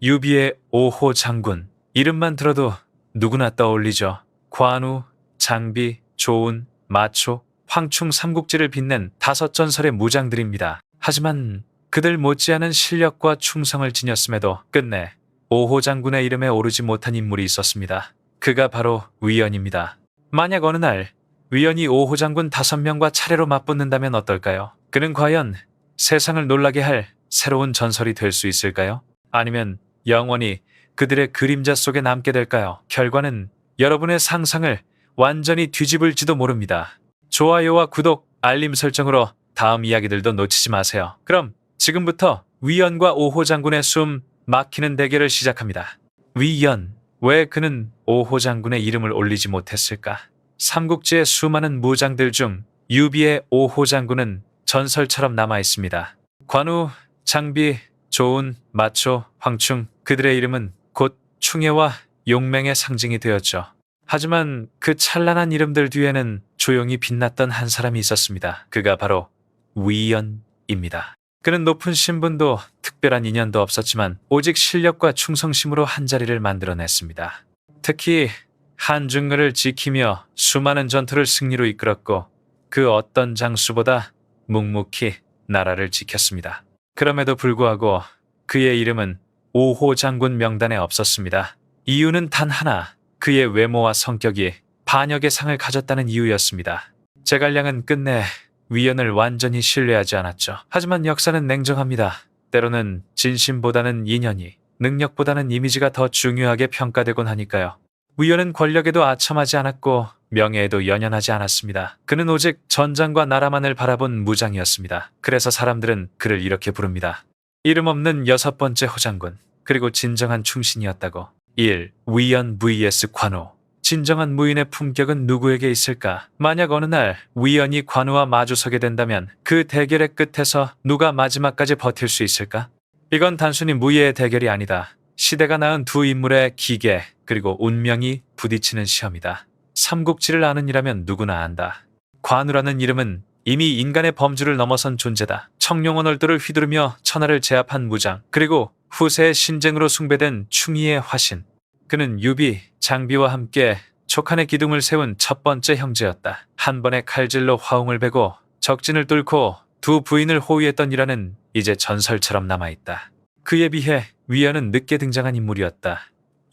유비의 5호 장군. 이름만 들어도 누구나 떠올리죠. 관우, 장비, 조운, 마초, 황충 삼국지를 빛낸 5전설의 무장들입니다. 하지만 그들 못지않은 실력과 충성을 지녔음에도 끝내 5호 장군의 이름에 오르지 못한 인물이 있었습니다. 그가 바로 위연입니다. 만약 어느 날 위연이 5호 장군 5명과 차례로 맞붙는다면 어떨까요? 그는 과연 세상을 놀라게 할 새로운 전설이 될 수 있을까요? 아니면 영원히 그들의 그림자 속에 남게 될까요? 결과는 여러분의 상상을 완전히 뒤집을지도 모릅니다. 좋아요와 구독, 알림 설정으로 다음 이야기들도 놓치지 마세요. 그럼 지금부터 위연과 5호 장군의 숨 막히는 대결을 시작합니다. 위연, 왜 그는 5호 장군의 이름을 올리지 못했을까? 삼국지의 수많은 무장들 중 유비의 5호 장군은 전설처럼 남아 있습니다. 관우, 장비, 조운, 마초, 황충, 그들의 이름은 곧 충혜와 용맹의 상징이 되었죠. 하지만 그 찬란한 이름들 뒤에는 조용히 빛났던 한 사람이 있었습니다. 그가 바로 위연입니다. 그는 높은 신분도 특별한 인연도 없었지만 오직 실력과 충성심으로 한자리를 만들어냈습니다. 특히 한중을을 지키며 수많은 전투를 승리로 이끌었고 그 어떤 장수보다 묵묵히 나라를 지켰습니다. 그럼에도 불구하고 그의 이름은 5호 장군 명단에 없었습니다. 이유는 단 하나, 그의 외모와 성격이 반역의 상을 가졌다는 이유였습니다. 제갈량은 끝내 위연을 완전히 신뢰하지 않았죠. 하지만 역사는 냉정합니다. 때로는 진심보다는 인연이, 능력보다는 이미지가 더 중요하게 평가되곤 하니까요. 위연은 권력에도 아첨하지 않았고 명예에도 연연하지 않았습니다. 그는 오직 전장과 나라만을 바라본 무장이었습니다. 그래서 사람들은 그를 이렇게 부릅니다. 이름 없는 6번째 호장군, 그리고 진정한 충신이었다고. 1. 위연 vs 관우. 진정한 무인의 품격은 누구에게 있을까? 만약 어느 날 위연이 관우와 마주서게 된다면 그 대결의 끝에서 누가 마지막까지 버틸 수 있을까? 이건 단순히 무예의 대결이 아니다. 시대가 낳은 두 인물의 기계 그리고 운명이 부딪히는 시험이다. 삼국지를 아는 이라면 누구나 안다. 관우라는 이름은 이미 인간의 범주를 넘어선 존재다. 청룡원 얼도를 휘두르며 천하를 제압한 무장, 그리고 후세의 신쟁으로 숭배된 충의의 화신. 그는 유비, 장비와 함께 촉한의 기둥을 세운 첫 번째 형제였다. 한 번의 칼질로 화웅을 베고 적진을 뚫고 두 부인을 호위했던 이라는 이제 전설처럼 남아있다. 그에 비해 위연은 늦게 등장한 인물이었다.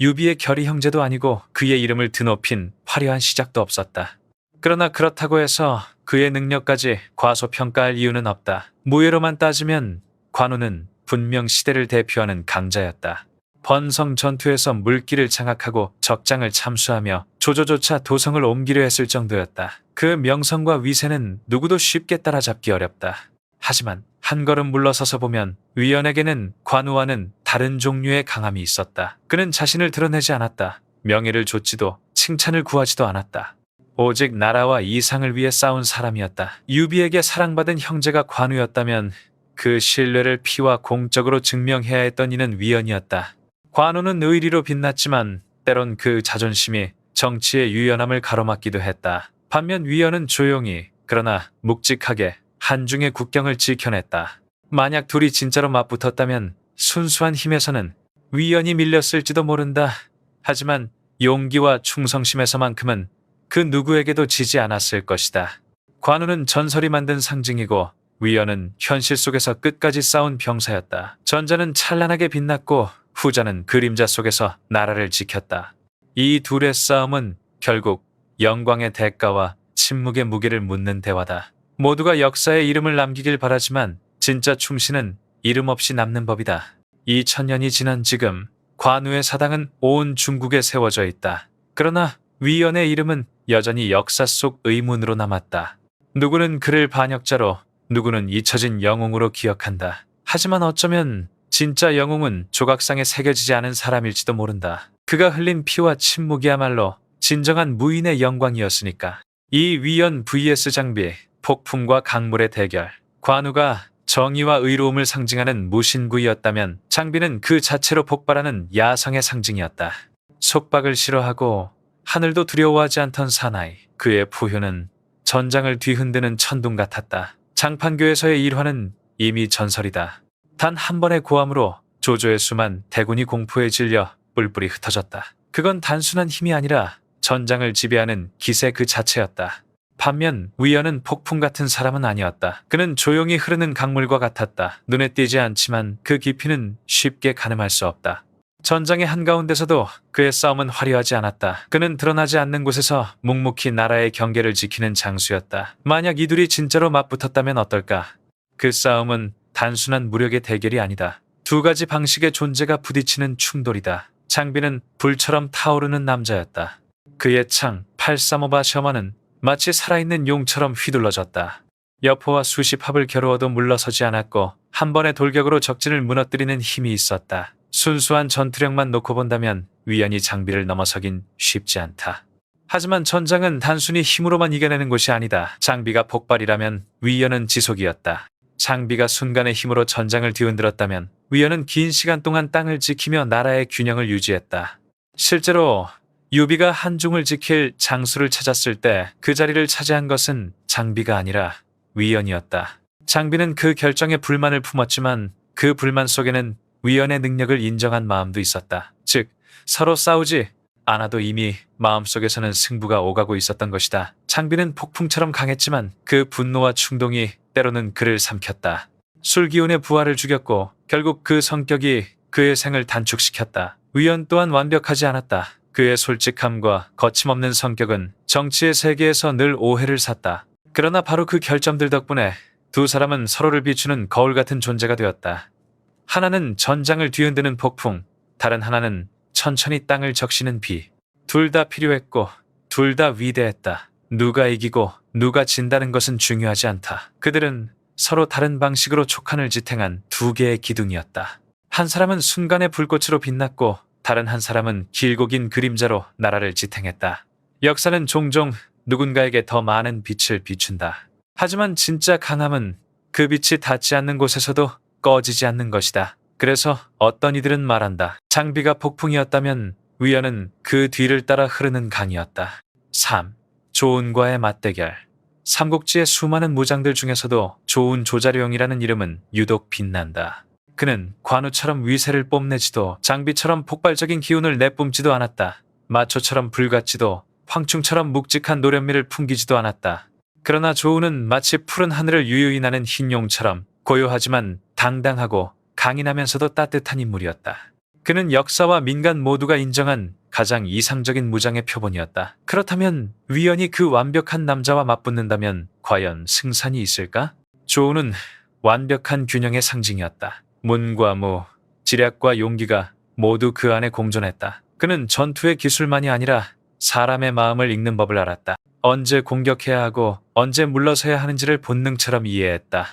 유비의 결의 형제도 아니고 그의 이름을 드높인 화려한 시작도 없었다. 그러나 그렇다고 해서 그의 능력까지 과소평가할 이유는 없다. 무예로만 따지면 관우는 분명 시대를 대표하는 강자였다. 번성 전투에서 물길을 장악하고 적장을 참수하며 조조조차 도성을 옮기려 했을 정도였다. 그 명성과 위세는 누구도 쉽게 따라잡기 어렵다. 하지만 한 걸음 물러서서 보면 위연에게는 관우와는 다른 종류의 강함이 있었다. 그는 자신을 드러내지 않았다. 명예를 좇지도 칭찬을 구하지도 않았다. 오직 나라와 이상을 위해 싸운 사람이었다. 유비에게 사랑받은 형제가 관우였다면 그 신뢰를 피와 공적으로 증명해야 했던 이는 위연이었다. 관우는 의리로 빛났지만 때론 그 자존심이 정치의 유연함을 가로막기도 했다. 반면 위연은 조용히 그러나 묵직하게 한중의 국경을 지켜냈다. 만약 둘이 진짜로 맞붙었다면 순수한 힘에서는 위연이 밀렸을지도 모른다. 하지만 용기와 충성심에서만큼은 그 누구에게도 지지 않았을 것이다. 관우는 전설이 만든 상징이고 위연은 현실 속에서 끝까지 싸운 병사였다. 전자는 찬란하게 빛났고 후자는 그림자 속에서 나라를 지켰다. 이 둘의 싸움은 결국 영광의 대가와 침묵의 무게를 묻는 대화다. 모두가 역사에 이름을 남기길 바라지만 진짜 충신은 이름 없이 남는 법이다. 2000년이 지난 지금 관우의 사당은 온 중국에 세워져 있다. 그러나 위연의 이름은 여전히 역사 속 의문으로 남았다. 누구는 그를 반역자로, 누구는 잊혀진 영웅으로 기억한다. 하지만 어쩌면 진짜 영웅은 조각상에 새겨지지 않은 사람일지도 모른다. 그가 흘린 피와 침묵이야말로 진정한 무인의 영광이었으니까. 이 위연 vs 장비, 폭풍과 강물의 대결. 관우가 정의와 의로움을 상징하는 무신구이였다면 장비는 그 자체로 폭발하는 야성의 상징이었다. 속박을 싫어하고 하늘도 두려워하지 않던 사나이. 그의 포효는 전장을 뒤흔드는 천둥 같았다. 장판교에서의 일화는 이미 전설이다. 단 한 번의 고함으로 조조의 수만 대군이 공포에 질려 뿔뿔이 흩어졌다. 그건 단순한 힘이 아니라 전장을 지배하는 기세 그 자체였다. 반면 위연은 폭풍 같은 사람은 아니었다. 그는 조용히 흐르는 강물과 같았다. 눈에 띄지 않지만 그 깊이는 쉽게 가늠할 수 없다. 전장의 한가운데서도 그의 싸움은 화려하지 않았다. 그는 드러나지 않는 곳에서 묵묵히 나라의 경계를 지키는 장수였다. 만약 이 둘이 진짜로 맞붙었다면 어떨까? 그 싸움은 단순한 무력의 대결이 아니다. 두 가지 방식의 존재가 부딪히는 충돌이다. 장비는 불처럼 타오르는 남자였다. 그의 창 835바 셔먼은 마치 살아있는 용처럼 휘둘러졌다. 여포와 수십 합을 겨루어도 물러서지 않았고 한 번의 돌격으로 적진을 무너뜨리는 힘이 있었다. 순수한 전투력만 놓고 본다면 위연이 장비를 넘어서긴 쉽지 않다. 하지만 전장은 단순히 힘으로만 이겨내는 곳이 아니다. 장비가 폭발이라면 위연은 지속이었다. 장비가 순간의 힘으로 전장을 뒤흔들었다면 위연은 긴 시간 동안 땅을 지키며 나라의 균형을 유지했다. 실제로 유비가 한중을 지킬 장수를 찾았을 때 그 자리를 차지한 것은 장비가 아니라 위연이었다. 장비는 그 결정에 불만을 품었지만 그 불만 속에는 위연의 능력을 인정한 마음도 있었다. 즉, 서로 싸우지 않아도 이미 마음속에서는 승부가 오가고 있었던 것이다. 장비는 폭풍처럼 강했지만 그 분노와 충동이 때로는 그를 삼켰다. 술기운의 부하를 죽였고 결국 그 성격이 그의 생을 단축시켰다. 위연 또한 완벽하지 않았다. 그의 솔직함과 거침없는 성격은 정치의 세계에서 늘 오해를 샀다. 그러나 바로 그 결점들 덕분에 두 사람은 서로를 비추는 거울 같은 존재가 되었다. 하나는 전장을 뒤흔드는 폭풍, 다른 하나는 천천히 땅을 적시는 비. 둘 다 필요했고 둘 다 위대했다. 누가 이기고 누가 진다는 것은 중요하지 않다. 그들은 서로 다른 방식으로 촉한을 지탱한 두 개의 기둥이었다. 한 사람은 순간의 불꽃으로 빛났고 다른 한 사람은 길고 긴 그림자로 나라를 지탱했다. 역사는 종종 누군가에게 더 많은 빛을 비춘다. 하지만 진짜 강함은 그 빛이 닿지 않는 곳에서도 꺼지지 않는 것이다. 그래서 어떤 이들은 말한다. 장비가 폭풍이었다면 위연은 그 뒤를 따라 흐르는 강이었다. 3. 조은과의 맞대결. 삼국지의 수많은 무장들 중에서도 조은 조자룡이라는 이름은 유독 빛난다. 그는 관우처럼 위세를 뽐내지도 장비처럼 폭발적인 기운을 내뿜지도 않았다. 마초처럼 불같지도 황충처럼 묵직한 노련미를 풍기지도 않았다. 그러나 조은은 마치 푸른 하늘을 유유히 나는 흰 용처럼 고요하지만 당당하고 강인하면서도 따뜻한 인물이었다. 그는 역사와 민간 모두가 인정한 가장 이상적인 무장의 표본이었다. 그렇다면 위연이 그 완벽한 남자와 맞붙는다면 과연 승산이 있을까? 조은은 완벽한 균형의 상징이었다. 문과 무, 지략과 용기가 모두 그 안에 공존했다. 그는 전투의 기술만이 아니라 사람의 마음을 읽는 법을 알았다. 언제 공격해야 하고 언제 물러서야 하는지를 본능처럼 이해했다.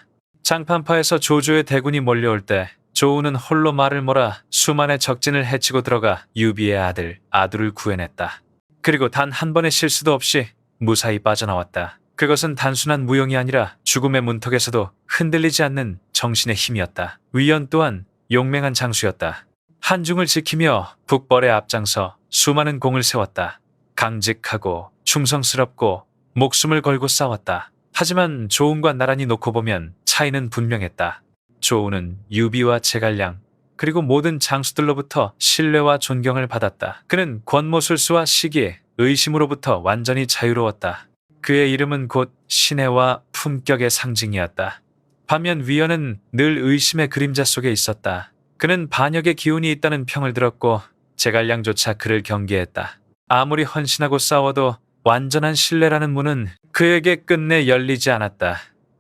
장판파에서 조조의 대군이 몰려올 때 조우는 홀로 말을 몰아 수만의 적진을 해치고 들어가 유비의 아들 아두를 구해냈다. 그리고 단 한 번의 실수도 없이 무사히 빠져나왔다. 그것은 단순한 무용이 아니라 죽음의 문턱에서도 흔들리지 않는 정신의 힘이었다. 위연 또한 용맹한 장수였다. 한중을 지키며 북벌에 앞장서 수많은 공을 세웠다. 강직하고 충성스럽고 목숨을 걸고 싸웠다. 하지만 조은과 나란히 놓고 보면 차이는 분명했다. 조은은 유비와 제갈량 그리고 모든 장수들로부터 신뢰와 존경을 받았다. 그는 권모술수와 시기, 의심으로부터 완전히 자유로웠다. 그의 이름은 곧 신혜와 품격의 상징이었다. 반면 위연은 늘 의심의 그림자 속에 있었다. 그는 반역의 기운이 있다는 평을 들었고 제갈량조차 그를 경계했다. 아무리 헌신하고 싸워도 완전한 신뢰라는 문은 그에게 끝내 열리지 않았다.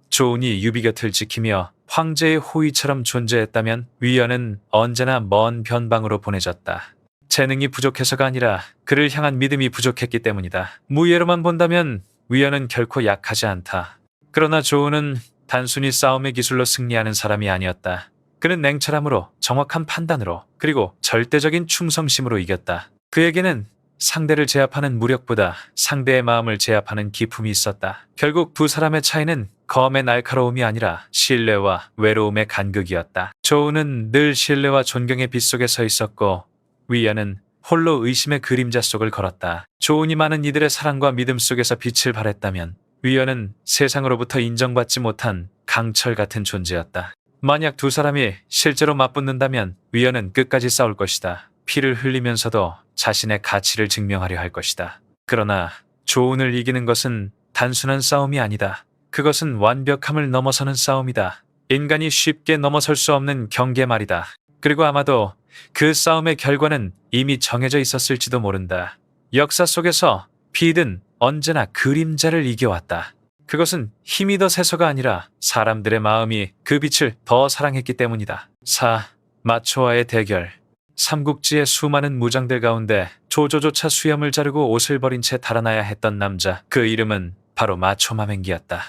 조은이 유비 곁을 지키며 황제의 호위처럼 존재했다면 위연은 언제나 먼 변방으로 보내졌다. 재능이 부족해서가 아니라 그를 향한 믿음이 부족했기 때문이다. 무예로만 본다면 위연은 결코 약하지 않다. 그러나 조은은 단순히 싸움의 기술로 승리하는 사람이 아니었다. 그는 냉철함으로, 정확한 판단으로, 그리고 절대적인 충성심으로 이겼다. 그에게는 상대를 제압하는 무력보다 상대의 마음을 제압하는 기품이 있었다. 결국 두 사람의 차이는 검의 날카로움이 아니라 신뢰와 외로움의 간극이었다. 조은은 늘 신뢰와 존경의 빛 속에 서 있었고 위연은 홀로 의심의 그림자 속을 걸었다. 조은이 많은 이들의 사랑과 믿음 속에서 빛을 발했다면 위연은 세상으로부터 인정받지 못한 강철 같은 존재였다. 만약 두 사람이 실제로 맞붙는다면 위원은 끝까지 싸울 것이다. 피를 흘리면서도 자신의 가치를 증명하려 할 것이다. 그러나 조운을 이기는 것은 단순한 싸움이 아니다. 그것은 완벽함을 넘어서는 싸움이다. 인간이 쉽게 넘어설 수 없는 경계 말이다. 그리고 아마도 그 싸움의 결과는 이미 정해져 있었을지도 모른다. 역사 속에서 피든 언제나 그림자를 이겨왔다. 그것은 힘이 더 세서가 아니라 사람들의 마음이 그 빛을 더 사랑했기 때문이다. 마초와의 대결. 삼국지의 수많은 무장들 가운데 조조조차 수염을 자르고 옷을 버린 채 달아나야 했던 남자. 그 이름은 바로 마초 마맹기였다.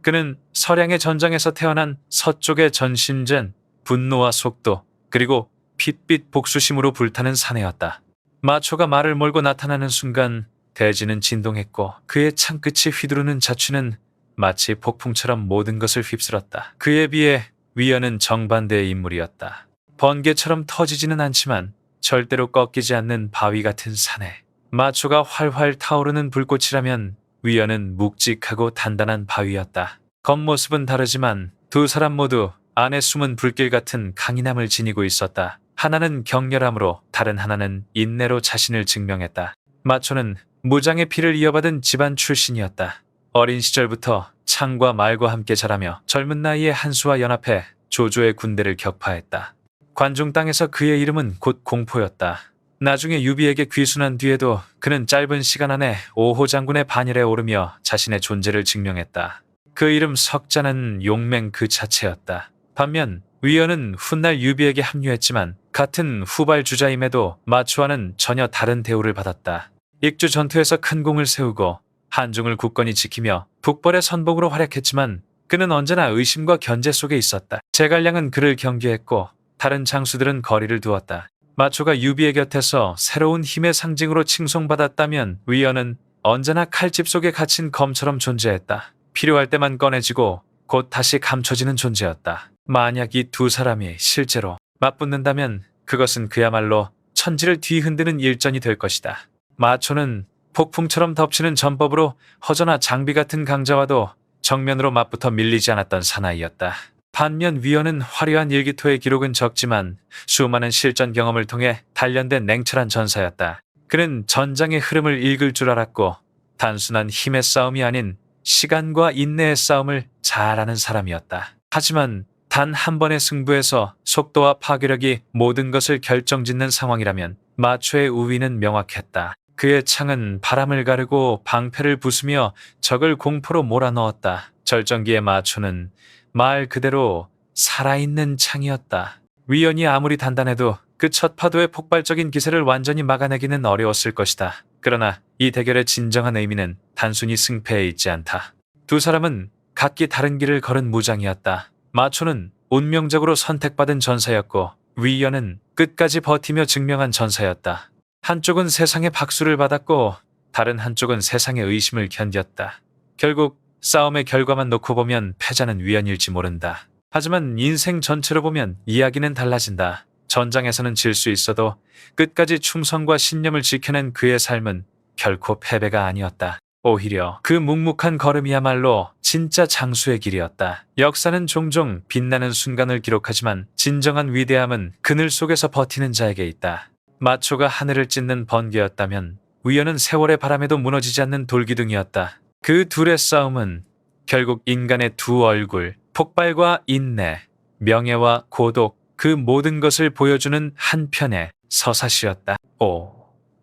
그는 서량의 전장에서 태어난 서쪽의 전신전, 분노와 속도, 그리고 핏빛 복수심으로 불타는 사내였다. 마초가 말을 몰고 나타나는 순간 대지는 진동했고 그의 창끝이 휘두르는 자취는 마치 폭풍처럼 모든 것을 휩쓸었다. 그에 비해 위연은 정반대의 인물이었다. 번개처럼 터지지는 않지만 절대로 꺾이지 않는 바위 같은 사내. 마초가 활활 타오르는 불꽃이라면 위연은 묵직하고 단단한 바위였다. 겉모습은 다르지만 두 사람 모두 안에 숨은 불길 같은 강인함을 지니고 있었다. 하나는 격렬함으로 다른 하나는 인내로 자신을 증명했다. 마초는 무장의 피를 이어받은 집안 출신이었다. 어린 시절부터 창과 말과 함께 자라며 젊은 나이에 한수와 연합해 조조의 군대를 격파했다. 관중 땅에서 그의 이름은 곧 공포였다. 나중에 유비에게 귀순한 뒤에도 그는 짧은 시간 안에 5호 장군의 반열에 오르며 자신의 존재를 증명했다. 그 이름 석자는 용맹 그 자체였다. 반면 위연은 훗날 유비에게 합류했지만 같은 후발 주자임에도 마초와는 전혀 다른 대우를 받았다. 익주 전투에서 큰 공을 세우고 한중을 굳건히 지키며 북벌의 선봉으로 활약했지만 그는 언제나 의심과 견제 속에 있었다. 제갈량은 그를 경계했고 다른 장수들은 거리를 두었다. 마초가 유비의 곁에서 새로운 힘의 상징으로 칭송받았다면 위연은 언제나 칼집 속에 갇힌 검처럼 존재했다. 필요할 때만 꺼내지고 곧 다시 감춰지는 존재였다. 만약 이 두 사람이 실제로 맞붙는다면 그것은 그야말로 천지를 뒤흔드는 일전이 될 것이다. 마초는 폭풍처럼 덮치는 전법으로 허저나 장비 같은 강자와도 정면으로 맞붙어 밀리지 않았던 사나이였다. 반면 위연은 화려한 일기토의 기록은 적지만 수많은 실전 경험을 통해 단련된 냉철한 전사였다. 그는 전장의 흐름을 읽을 줄 알았고 단순한 힘의 싸움이 아닌 시간과 인내의 싸움을 잘 아는 사람이었다. 하지만 단 한 번의 승부에서 속도와 파괴력이 모든 것을 결정짓는 상황이라면 마초의 우위는 명확했다. 그의 창은 바람을 가르고 방패를 부수며 적을 공포로 몰아넣었다. 절정기의 마초는 말 그대로 살아있는 창이었다. 위연이 아무리 단단해도 그 첫 파도의 폭발적인 기세를 완전히 막아내기는 어려웠을 것이다. 그러나 이 대결의 진정한 의미는 단순히 승패에 있지 않다. 두 사람은 각기 다른 길을 걸은 무장이었다. 마초는 운명적으로 선택받은 전사였고 위연은 끝까지 버티며 증명한 전사였다. 한쪽은 세상의 박수를 받았고 다른 한쪽은 세상의 의심을 견뎠다. 결국 싸움의 결과만 놓고 보면 패자는 위연일지 모른다. 하지만 인생 전체로 보면 이야기는 달라진다. 전장에서는 질 수 있어도 끝까지 충성과 신념을 지켜낸 그의 삶은 결코 패배가 아니었다. 오히려 그 묵묵한 걸음이야말로 진짜 장수의 길이었다. 역사는 종종 빛나는 순간을 기록하지만 진정한 위대함은 그늘 속에서 버티는 자에게 있다. 마초가 하늘을 찢는 번개였다면 위연은 세월의 바람에도 무너지지 않는 돌기둥이었다. 그 둘의 싸움은 결국 인간의 두 얼굴, 폭발과 인내, 명예와 고독, 그 모든 것을 보여주는 한편의 서사시였다.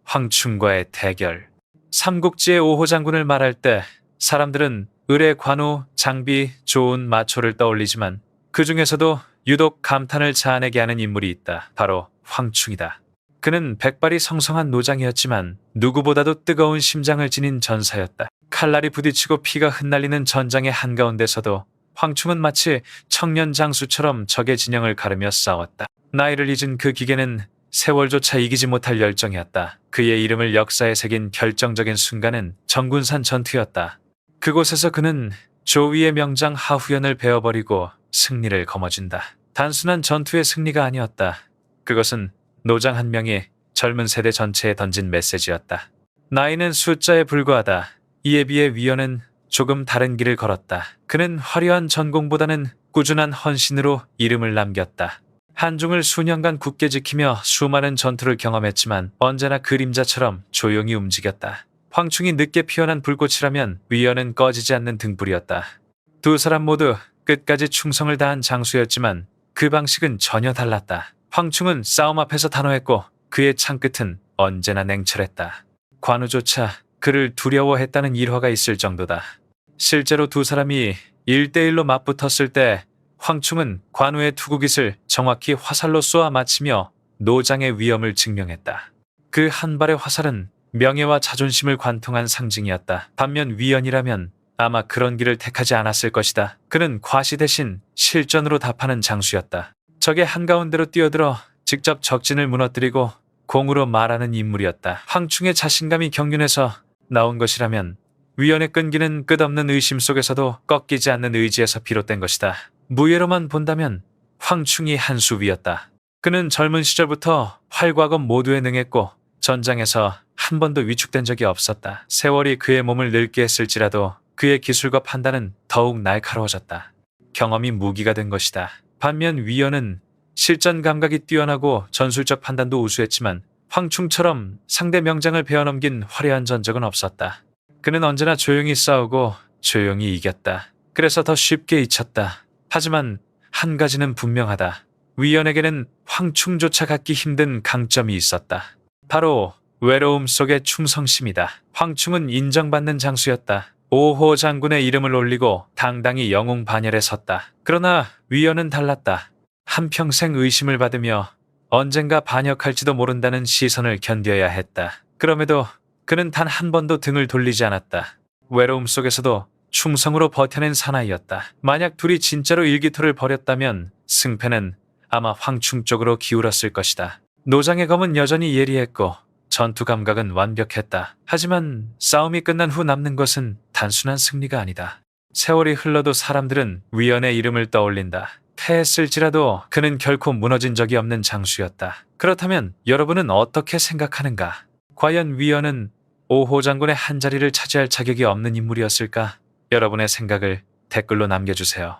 황충과의 대결. 삼국지의 5호 장군을 말할 때 사람들은 을의 관우, 장비, 조운, 마초를 떠올리지만 그 중에서도 유독 감탄을 자아내게 하는 인물이 있다. 바로 황충이다. 그는 백발이 성성한 노장이었지만 누구보다도 뜨거운 심장을 지닌 전사였다. 칼날이 부딪히고 피가 흩날리는 전장의 한가운데서도 황충은 마치 청년 장수처럼 적의 진영을 가르며 싸웠다. 나이를 잊은 그 기계는 세월조차 이기지 못할 열정이었다. 그의 이름을 역사에 새긴 결정적인 순간은 정군산 전투였다. 그곳에서 그는 조위의 명장 하후연을 베어버리고 승리를 거머쥔다. 단순한 전투의 승리가 아니었다. 그것은 노장 한 명이 젊은 세대 전체에 던진 메시지였다. 나이는 숫자에 불과하다. 이에 비해 위연은 조금 다른 길을 걸었다. 그는 화려한 전공보다는 꾸준한 헌신으로 이름을 남겼다. 한중을 수년간 굳게 지키며 수많은 전투를 경험했지만 언제나 그림자처럼 조용히 움직였다. 황충이 늦게 피어난 불꽃이라면 위연은 꺼지지 않는 등불이었다. 두 사람 모두 끝까지 충성을 다한 장수였지만 그 방식은 전혀 달랐다. 황충은 싸움 앞에서 단호했고 그의 창끝은 언제나 냉철했다. 관우조차 그를 두려워했다는 일화가 있을 정도다. 실제로 두 사람이 1대1로 맞붙었을 때 황충은 관우의 투구깃을 정확히 화살로 쏘아 맞히며 노장의 위엄을 증명했다. 그 한 발의 화살은 명예와 자존심을 관통한 상징이었다. 반면 위연이라면 아마 그런 길을 택하지 않았을 것이다. 그는 과시 대신 실전으로 답하는 장수였다. 적의 한가운데로 뛰어들어 직접 적진을 무너뜨리고 공으로 말하는 인물이었다. 황충의 자신감이 경륜에서 나온 것이라면 위연의 끈기는 끝없는 의심 속에서도 꺾이지 않는 의지에서 비롯된 것이다. 무예로만 본다면 황충이 한 수 위였다. 그는 젊은 시절부터 활과금 모두에 능했고 전장에서 한 번도 위축된 적이 없었다. 세월이 그의 몸을 늙게 했을지라도 그의 기술과 판단은 더욱 날카로워졌다. 경험이 무기가 된 것이다. 반면 위연은 실전 감각이 뛰어나고 전술적 판단도 우수했지만 황충처럼 상대 명장을 베어넘긴 화려한 전적은 없었다. 그는 언제나 조용히 싸우고 조용히 이겼다. 그래서 더 쉽게 잊혔다. 하지만 한 가지는 분명하다. 위연에게는 황충조차 갖기 힘든 강점이 있었다. 바로 외로움 속의 충성심이다. 황충은 인정받는 장수였다. 5호 장군의 이름을 올리고 당당히 영웅 반열에 섰다. 그러나 위연은 달랐다. 한평생 의심을 받으며 언젠가 반역할지도 모른다는 시선을 견뎌야 했다. 그럼에도 그는 단 한 번도 등을 돌리지 않았다. 외로움 속에서도 충성으로 버텨낸 사나이였다. 만약 둘이 진짜로 일기토를 벌였다면 승패는 아마 황충 쪽으로 기울었을 것이다. 노장의 검은 여전히 예리했고 전투 감각은 완벽했다. 하지만 싸움이 끝난 후 남는 것은 단순한 승리가 아니다. 세월이 흘러도 사람들은 위연의 이름을 떠올린다. 패했을지라도 그는 결코 무너진 적이 없는 장수였다. 그렇다면 여러분은 어떻게 생각하는가? 과연 위연은 5호 장군의 한자리를 차지할 자격이 없는 인물이었을까? 여러분의 생각을 댓글로 남겨주세요.